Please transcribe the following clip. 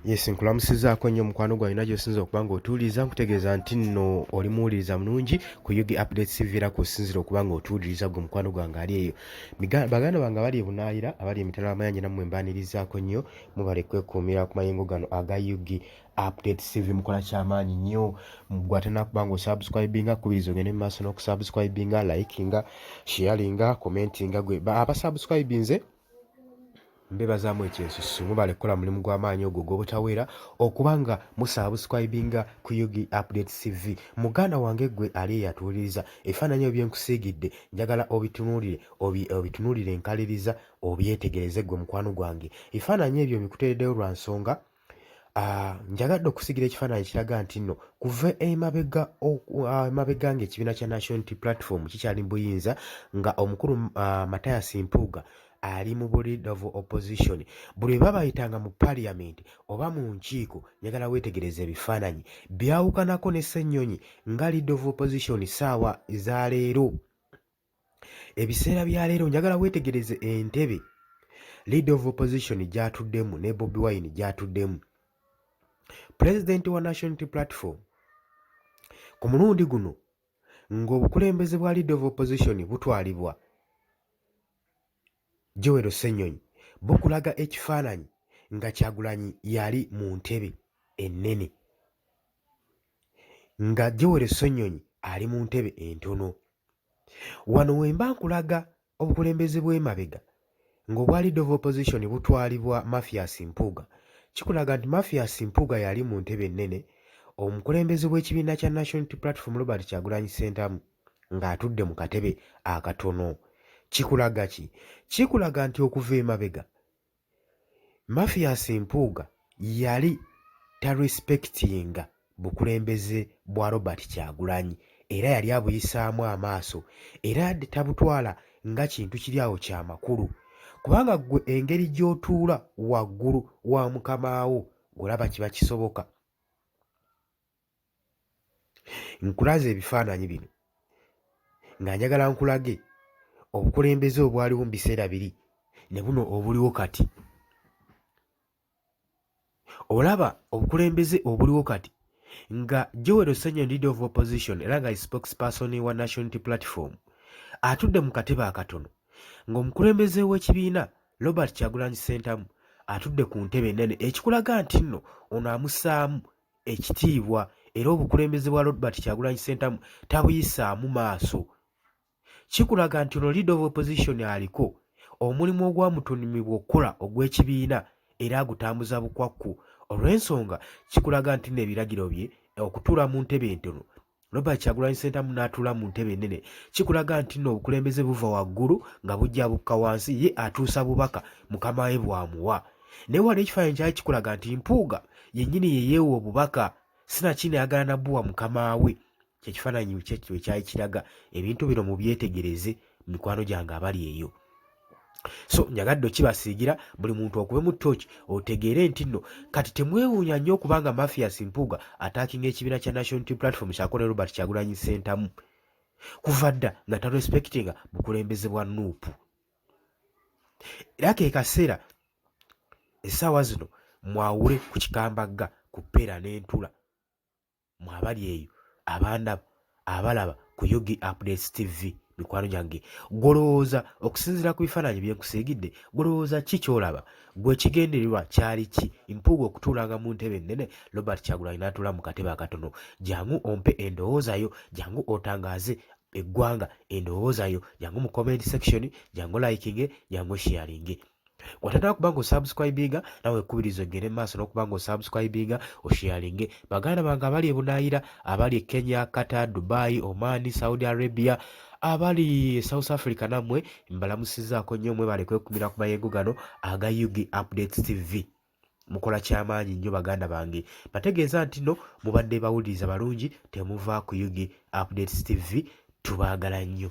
Yes, nkulamusizaako nnyo mukwano gwange nagyo osinza okuba ng'otuwuliriza nkutegeeza nti nno oli muwuliriza mulungi ku Yugi Updates TV era kw'osinzira okuba ng'otuwuliriza gwe mukwano gwange ali eyo. Baganda bange abali e Bunaayira abali emitala w'amayanja nammwe mbaanirizaako nnyo mubale kwekuumira ku mayengo gano aga Yugi Updates TV mukola kyamaanyi nnyo gwe ate nakuba ng'osubscribinga kubiriza ogende mu maaso n'okusubscribinga likinga sharinga commentinga gwe abasubscribinze mbebazaamu ekyensusu mubale kukola mulimu gw'amaanyi ogwo gw'obutaweera okuba nga musubscribinga ku Yugi Updates TV. Muganda wange gwe ali eyatuwuliriza ebifaananyi ebyenkusiigidde njagala obitunuulire enkaliriza obyetegereze gwe mukwano gwange. Ebifaananyi ebyo mbikuteereddeyo lwa nsonga njagadde okusigira ekifaananyi kiraga nti nno kuva emabega ng'ekibiina kya National Unity Platform kikyali mu buyinza nga omukulu Mathias Mpuuga ali mu leader of opposition. Buli bwe babayitanga mu parliament oba mu nkiiko njagala weetegereza ebifaananyi byawukanako ne Ssennyonyi nga leader of opposition ssaawa za leero. Ebiseera bya leero njagala weetegereze entebe leader of opposition gy'atuddemu ne Bobi Wine gy'atuddemu. President wa National Unity Platform ku mulundi guno ng'obukulembeze bwa leader of opposition butwalibwa Joel Ssennyonyi bukulaga ekifaananyi nga Kyagulanyi yali mu ntebe ennene nga Joel Ssennyonyi ali mu ntebe entono. Wano we mba nkulaga obukulembeze bw'emabega ng'obwa leader of opposition butwalibwa Mathias Mpuuga, kikulaga nti Mathias Mpuuga yali mu ntebe ennene, omukulembeze w'ekibiina kya National Unity Platform Robert Kyagulanyi Ssentamu ng'atudde mu katebe akatono. Kikulaga ki? Kikulaga nti okuva emabega Mathias Mpuuga yali tarespektinga bukulembeze bwa Robert Kyagulanyi era yali abuyisaamu amaaso era tabutwala nga kintu kiri awo kya makulu, kubanga ggwe engeri gy'otuula waggulu wa mukamaawo ng'olaba kiba kisoboka. Nkulaze ebifaananyi bino nga njagala nkulage obukulembeze obwaliwo mu biseera biri ne buno obuliwo kati. Olaba obukulembeze obuliwo kati nga Joel Ssennyonyi leader of opposition era nga spokesperson wa National Unity Platform atudde mu katebe akatono, ng'omukulembeze w'ekibiina Robert Kyagulanyi Ssentamu atudde ku ntebe ennene, ekikulaga nti nno ono amussaamu ekitiibwa era obukulembeze bwa Robert Kyagulanyi Ssentamu tabuyisaamu maaso. Kikulaga nti ono leader of opposition aliko omulimu ogwamutumibwa okukola ogw'ekibiina era agutambuza bukwakku. Olw'ensonga kikulaga nti n'ebiragiro bye okutuula mu ntebe entono Robert Kyagulanyi Ssentamu n'atuula mu ntebe ennene, kikulaga nti nno obukulembeze buva waggulu nga bujja bukka wansi, ye atuusa bubaka mukama we bw'amuwa. Naye wali ekifaananyi kyali kikulaga nti Mpuuga yennyini ye yeewa obubaka sinakindi ayagala nabbuwa mukama we. Kyekifaananyi kye kyali kiraga. Ebintu bino mubyetegereze mikwano gyange abali eyo. So njagadde okibasiigira buli muntu okube mu ttooki otegeere nti nno kati temwewuunya nnyo okubanga Mathias Mpuuga ataakinga ekibiina kya National Unity Platform kyakola Robert Kyagulanyi Ssentamu kuva dda nga tarespektinga bukulembeze bwa Nuupu. Era ke kaseera essaawa zino mwawule ku Kikambagga ku Ppeera n'Entula mwabali eyo abandaba abalaba ku Yugi Updates TV mikwano gyange. Golowooza okusinziira ku bifaananyi byenkusiigidde, golowooza ki ky'olaba? Gwe kigendererwa kyali ki? Mpuuga okutuulanga mu ntebe ennene, Robert Kyagulanyi n'atuula mu katebe akatono. Jangu ompe endowooza yo, jangu otangaaze eggwanga endowooza yo, jangu mu comment section, jangu likinge, jangu sharinge. Watandika kuba ng'osubscribinga nawe ekkubirizo ogende mu maaso n'okuba ng'osubscribinga osharinge. Baganda bange abali e Bunaayira, abali e Kenya, Qatar, Dubai, Oman, Saudi Arabia, abali South Africa nammwe mbalamusizaako nnyo mwebale kwekumira ku mayengo gano aga Yugi Updates TV. Mukola kyamaanyi nnyo baganda bange. Bategeeza nti nno mubadde bawuliriza balungi temuva ku Yugi Updates TV. Tubaagala nnyo.